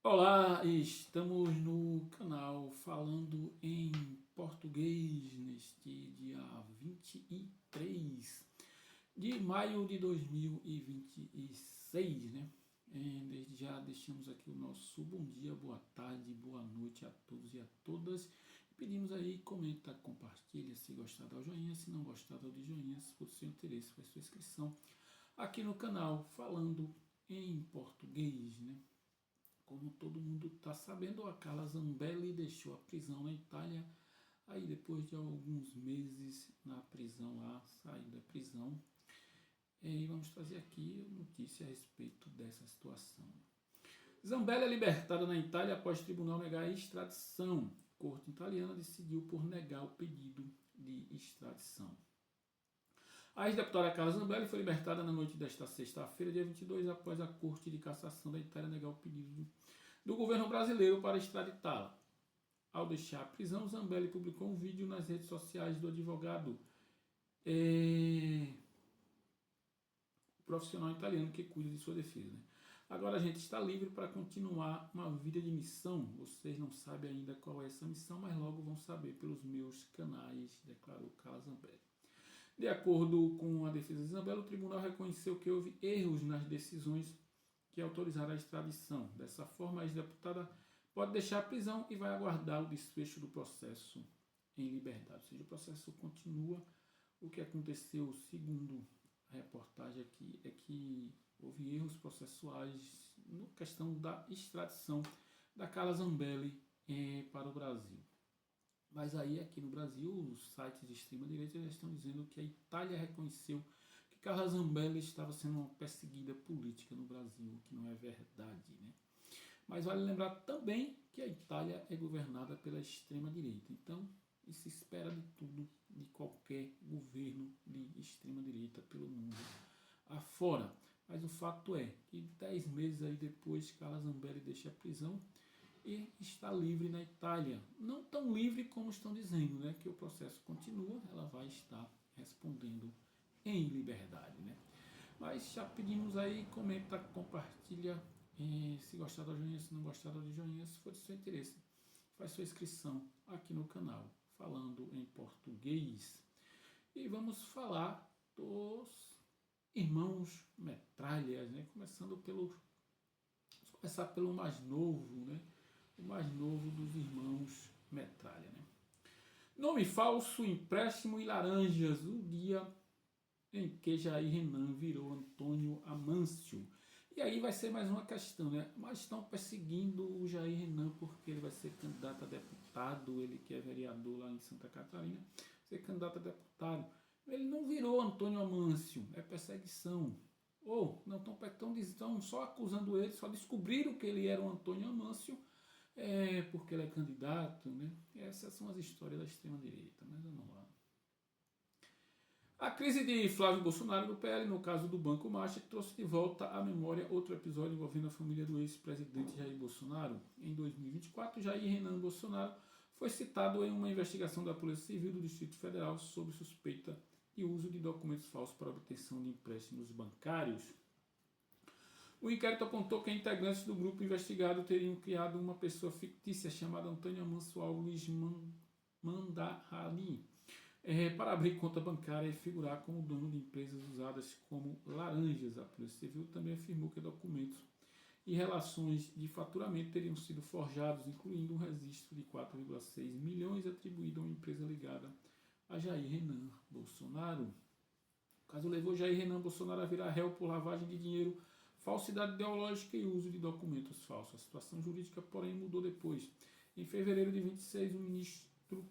Olá, estamos no canal falando em português neste dia 23 de maio de 2026, né? Desde já deixamos aqui o nosso bom dia, boa tarde, boa noite a todos e a todas. Pedimos aí, comenta, compartilha, se gostar dá o joinha, se não gostar dá o de joinha, se for do seu interesse faz sua inscrição aqui no canal falando em português, né? Como todo mundo está sabendo, a Carla Zambelli deixou a prisão na Itália. Aí depois de alguns meses na prisão lá, saiu da prisão. E vamos trazer aqui notícia a respeito dessa situação. Zambelli é libertada na Itália após o tribunal negar a extradição. A corte italiana decidiu por negar o pedido de extradição. A ex-deputada Carla Zambelli foi libertada na noite desta sexta-feira, dia 22, após a Corte de Cassação da Itália negar o pedido do governo brasileiro para extraditá-la. Ao deixar a prisão, Zambelli publicou um vídeo nas redes sociais do advogado profissional italiano que cuida de sua defesa. Agora a gente está livre para continuar uma vida de missão. Vocês não sabem ainda qual é essa missão, mas logo vão saber pelos meus canais, declarou Carla Zambelli. De acordo com a defesa de Zambelli, o tribunal reconheceu que houve erros nas decisões que autorizaram a extradição. Dessa forma, a ex-deputada pode deixar a prisão e vai aguardar o desfecho do processo em liberdade. Ou seja, o processo continua. O que aconteceu, segundo a reportagem aqui, é que houve erros processuais na questão da extradição da Carla Zambelli para o Brasil. Mas aí aqui no Brasil, os sites de extrema-direita já estão dizendo que a Itália reconheceu que Carla Zambelli estava sendo uma perseguida política no Brasil, o que não é verdade, né? Mas vale lembrar também que a Itália é governada pela extrema-direita. Então, e se espera de tudo de qualquer governo de extrema-direita pelo mundo afora. Mas o fato é que 10 meses aí depois, Carla Zambelli deixa a prisão e está livre na Itália. Não tão livre como estão dizendo, né? Que o processo continua, ela vai estar respondendo em liberdade, né? Mas já pedimos aí, comenta, compartilha, se gostar da joinha, se não gostar da joinha, se for de seu interesse. Faz sua inscrição aqui no canal, falando em português. E vamos falar dos irmãos metralhas, né? Vamos começar pelo mais novo, né? O mais novo dos irmãos Metralha, né? Nome falso, empréstimo e laranjas, o dia em que Jair Renan virou Antônio Amâncio. E aí vai ser mais uma questão, né? Mas estão perseguindo o Jair Renan porque ele vai ser candidato a deputado, ele que é vereador lá em Santa Catarina, ser candidato a deputado. Ele não virou Antônio Amâncio, é perseguição. Ou não estão só acusando ele, só descobriram que ele era o Antônio Amâncio, porque ele é candidato, né? Essas são as histórias da extrema-direita, mas vamos lá. A crise de Flávio Bolsonaro do PL, no caso do Banco Master, trouxe de volta à memória outro episódio envolvendo a família do ex-presidente Jair Bolsonaro. Em 2024, Jair Renan Bolsonaro foi citado em uma investigação da Polícia Civil do Distrito Federal sobre suspeita de uso de documentos falsos para obtenção de empréstimos bancários. O inquérito apontou que integrantes do grupo investigado teriam criado uma pessoa fictícia chamada Antônio Amâncio Alves Mandarali para abrir conta bancária e figurar como dono de empresas usadas como laranjas. A Polícia Civil também afirmou que documentos e relações de faturamento teriam sido forjados, incluindo um registro de 4,6 milhões atribuído a uma empresa ligada a Jair Renan Bolsonaro. O caso levou Jair Renan Bolsonaro a virar réu por lavagem de dinheiro, falsidade ideológica e uso de documentos falsos. A situação jurídica, porém, mudou depois. Em fevereiro de 26, o ministro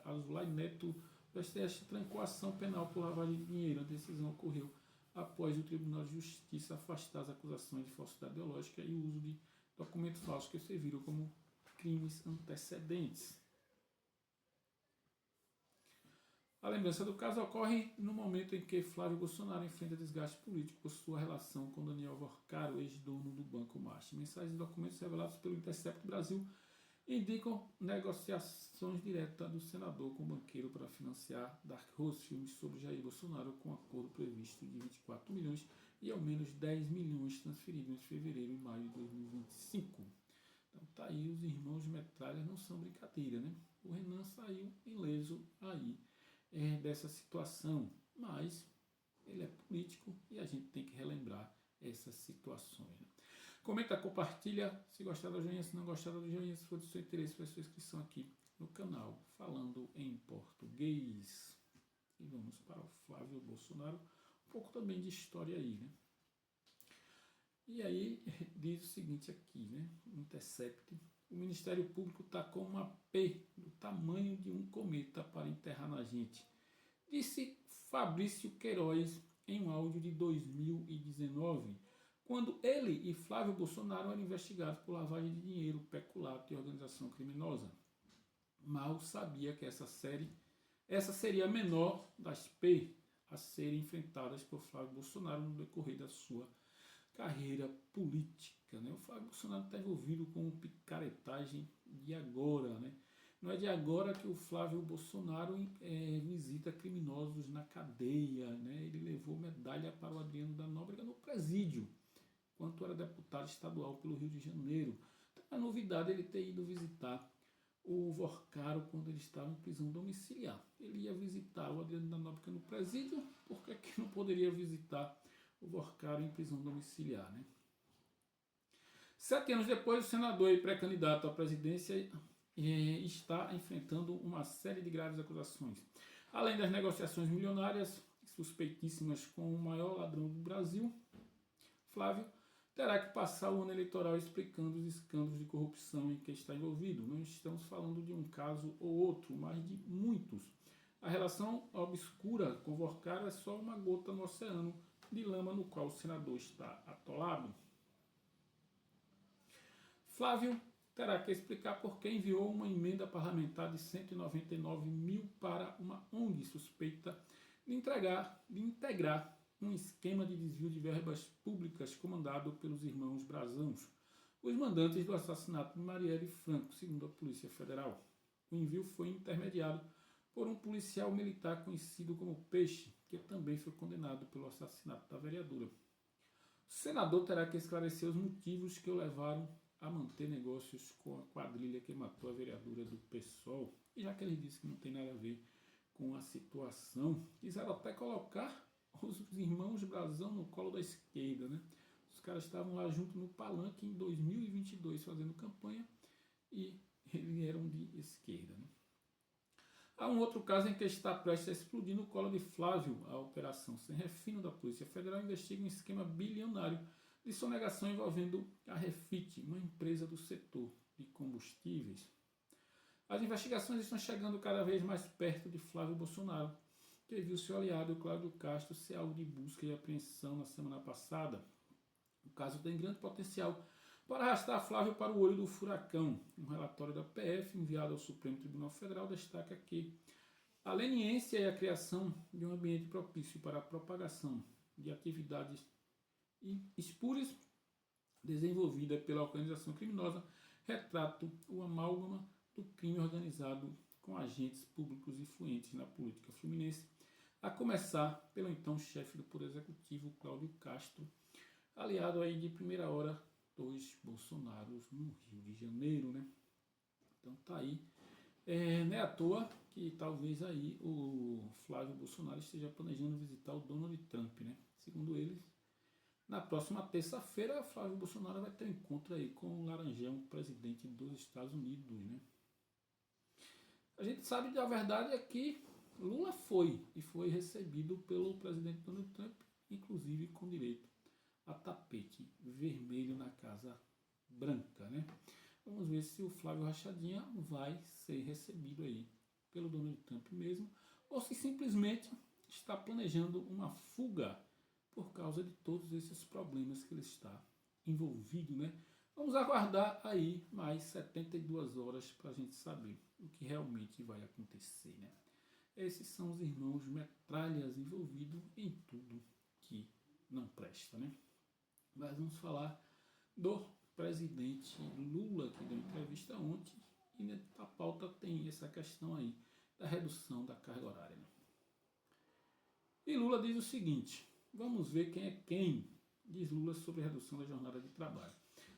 Azulay Neto do STF trancou a ação penal por lavagem de dinheiro. A decisão ocorreu após o Tribunal de Justiça afastar as acusações de falsidade ideológica e uso de documentos falsos que serviram como crimes antecedentes. A lembrança do caso ocorre no momento em que Flávio Bolsonaro enfrenta desgaste político por sua relação com Daniel Vorcaro, ex-dono do Banco Master. Mensagens e documentos revelados pelo Intercept Brasil indicam negociações diretas do senador com o banqueiro para financiar Dark Horse, filmes sobre Jair Bolsonaro, com acordo previsto de 24 milhões e ao menos 10 milhões transferidos em fevereiro e maio de 2025. Então tá aí, os irmãos Metralha não são brincadeira, né? O Renan saiu ileso aí dessa situação, mas ele é político e a gente tem que relembrar essas situações. Né? Comenta, compartilha, se gostar da joinha, se não gostar da joinha, se for do seu interesse, faz sua inscrição aqui no canal Falando em Português. E vamos para o Flávio Bolsonaro, um pouco também de história aí, né? E aí diz o seguinte aqui, né? Intercept. O Ministério Público está com uma P do tamanho de um cometa para enterrar na gente, disse Fabrício Queiroz em um áudio de 2019, quando ele e Flávio Bolsonaro eram investigados por lavagem de dinheiro, peculato e organização criminosa. Mal sabia que essa seria a menor das P a serem enfrentadas por Flávio Bolsonaro no decorrer da sua carreira política. Né? O Flávio Bolsonaro está envolvido com picaretagem de agora. Né? Não é de agora que o Flávio Bolsonaro visita criminosos na cadeia. Né? Ele levou medalha para o Adriano da Nóbrega no presídio, enquanto era deputado estadual pelo Rio de Janeiro. Então, a novidade é ele ter ido visitar o Vorcaro quando ele estava em prisão domiciliar. Ele ia visitar o Adriano da Nóbrega no presídio, por que não poderia visitar o Vorcaro em prisão domiciliar? Né? 7 anos depois, o senador e pré-candidato à presidência está enfrentando uma série de graves acusações. Além das negociações milionárias suspeitíssimas com o maior ladrão do Brasil, Flávio terá que passar o ano eleitoral explicando os escândalos de corrupção em que está envolvido. Não estamos falando de um caso ou outro, mas de muitos. A relação obscura com Vorcaro é só uma gota no oceano de lama no qual o senador está atolado. Flávio terá que explicar por que enviou uma emenda parlamentar de 199 mil para uma ONG suspeita de integrar um esquema de desvio de verbas públicas comandado pelos irmãos Brazãos, os mandantes do assassinato de Marielle Franco, segundo a Polícia Federal. O envio foi intermediado por um policial militar conhecido como Peixe, que também foi condenado pelo assassinato da vereadora. O senador terá que esclarecer os motivos que o levaram a manter negócios com a quadrilha que matou a vereadora do PSOL. E já que ele disse que não tem nada a ver com a situação, quiseram até colocar os irmãos Brazão no colo da esquerda, né? Os caras estavam lá junto no palanque em 2022 fazendo campanha e eles eram de esquerda, né? Há um outro caso em que está prestes a explodir no colo de Flávio. A Operação Sem Refino da Polícia Federal investiga um esquema bilionário de sonegação envolvendo a Refit, uma empresa do setor de combustíveis. As investigações estão chegando cada vez mais perto de Flávio Bolsonaro, que viu seu aliado Cláudio Castro ser alvo de busca e apreensão na semana passada. O caso tem grande potencial para arrastar Flávio para o olho do furacão. Um relatório da PF enviado ao Supremo Tribunal Federal destaca que a leniência e a criação de um ambiente propício para a propagação de atividades espúrias desenvolvida pela organização criminosa retratam o amálgama do crime organizado com agentes públicos influentes na política fluminense, a começar pelo então chefe do Poder Executivo, Cláudio Castro, aliado aí de primeira hora dos Bolsonaros no Rio de Janeiro, né? Então tá aí. Não é à toa que talvez aí o Flávio Bolsonaro esteja planejando visitar o Donald Trump, né? Segundo eles, na próxima terça-feira, Flávio Bolsonaro vai ter um encontro aí com o Laranjão, presidente dos Estados Unidos, né? A gente sabe que a verdade é que Lula foi recebido pelo presidente Donald Trump, inclusive com direito a tapete vermelho na Casa Branca, né? Vamos ver se o Flávio Rachadinha vai ser recebido aí pelo Donald Trump mesmo, ou se simplesmente está planejando uma fuga por causa de todos esses problemas que ele está envolvido, né? Vamos aguardar aí mais 72 horas para a gente saber o que realmente vai acontecer, né? Esses são os irmãos Metralhas envolvidos em tudo que não presta, né? Mas vamos falar do presidente Lula, que deu entrevista ontem, e na pauta tem essa questão aí da redução da carga horária, né? E Lula diz o seguinte: Vamos ver quem é quem, diz Lula sobre a redução da jornada de trabalho.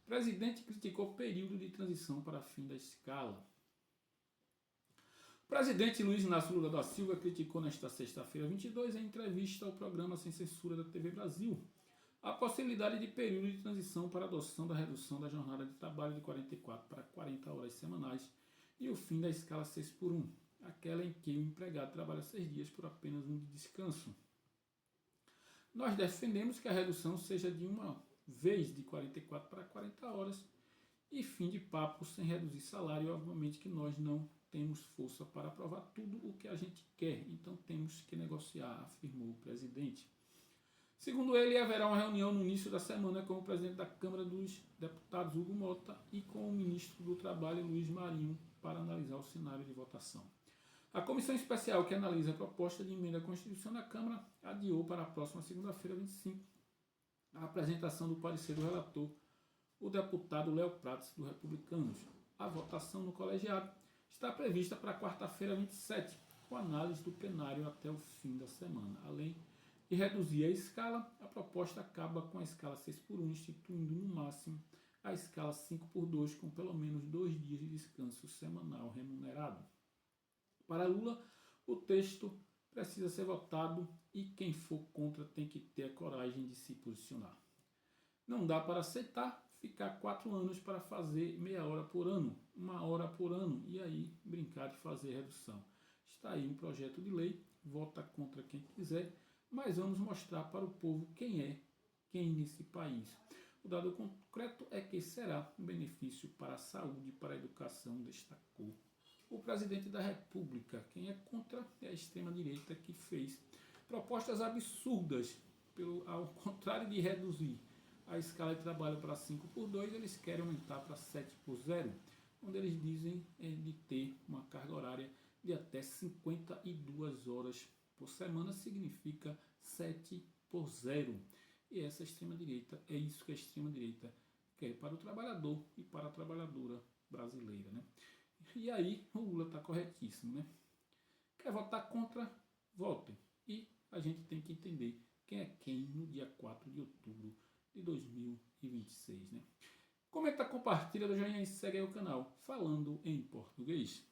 O presidente criticou o período de transição para fim da escala. O presidente Luiz Inácio Lula da Silva criticou nesta sexta-feira 22, em entrevista ao programa Sem Censura da TV Brasil, a possibilidade de período de transição para a adoção da redução da jornada de trabalho de 44 para 40 horas semanais e o fim da escala 6x1, aquela em que o empregado trabalha 6 dias por apenas um de descanso. Nós defendemos que a redução seja de uma vez de 44 para 40 horas e fim de papo sem reduzir salário. Obviamente que nós não temos força para aprovar tudo o que a gente quer, então temos que negociar, afirmou o presidente. Segundo ele, haverá uma reunião no início da semana com o presidente da Câmara dos Deputados, Hugo Mota, e com o ministro do Trabalho, Luiz Marinho, para analisar o cenário de votação. A comissão especial que analisa a proposta de emenda à Constituição da Câmara adiou para a próxima segunda-feira, 25, a apresentação do parecer do relator, o deputado Léo Prates, do Republicanos. A votação no colegiado está prevista para quarta-feira, 27, com análise do plenário até o fim da semana. Além de reduzir a escala, a proposta acaba com a escala 6x1, instituindo no máximo a escala 5x2, com pelo menos 2 dias de descanso semanal remunerado. Para Lula, o texto precisa ser votado e quem for contra tem que ter a coragem de se posicionar. Não dá para aceitar ficar 4 anos para fazer meia hora por ano, 1 hora por ano, e aí brincar de fazer redução. Está aí um projeto de lei, vota contra quem quiser, mas vamos mostrar para o povo quem é quem nesse país. O dado concreto é que será um benefício para a saúde e para a educação, destacou o presidente da República. Quem é contra é a extrema-direita, que fez propostas absurdas. Ao contrário de reduzir a escala de trabalho para 5x2, eles querem aumentar para 7x0, onde eles dizem de ter uma carga horária de até 52 horas por semana, significa 7x0. E essa extrema-direita, é isso que a extrema-direita quer para o trabalhador e para a trabalhadora brasileira, né? E aí o Lula está corretíssimo, né? Quer votar contra? Votem. E a gente tem que entender quem é quem no dia 4 de outubro de 2026, né? Comenta, compartilha, do joinha e segue aí o canal Falando em Português.